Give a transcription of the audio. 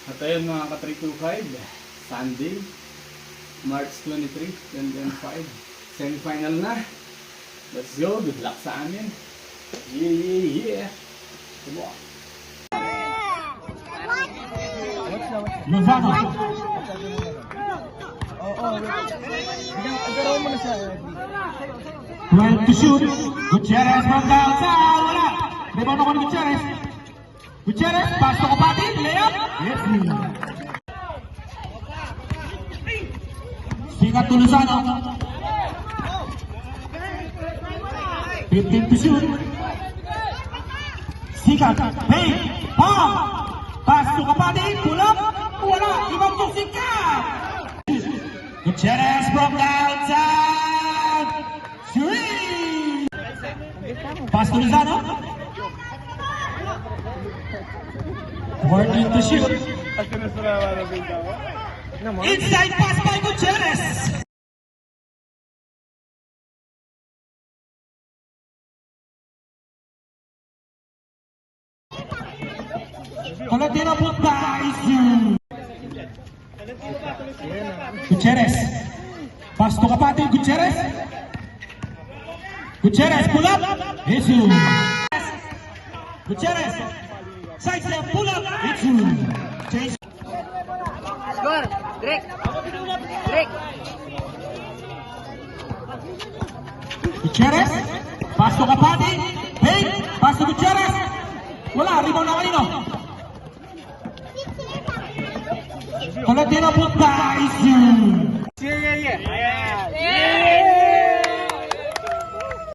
At ayun mga ka-325, Sunday, March 23, 2025. Semi-final na. Let's go. Good luck sa amin. Yeah. Come on. Lozano. Well to shoot. Gutierrez from the outside. Wala. Rebound ako ni Gutierrez. Gutierrez, pass to kapatid. Layup. Yes, me. Sikat to Lozano. 15 to shoot. Sikat. Hey. Ball. Pass to kapatid. Pull up. Wala. Ibang to Sikat. Gutierrez from the outside. Three. Pass to Lozano. 14 to shoot. Inside pass by Gutierrez. Tolentino punta. Gutierrez. Pass to kapatid. Gutierrez. Gutierrez pull up. Jesus. Gutierrez. Side step pull up. Jesus. Score! Direk! Direk! Gutierrez. Pass to kapatid. Hey. Pass to Gutierrez. Wala. Rebound na kanino. Tolentino punta. Yeah.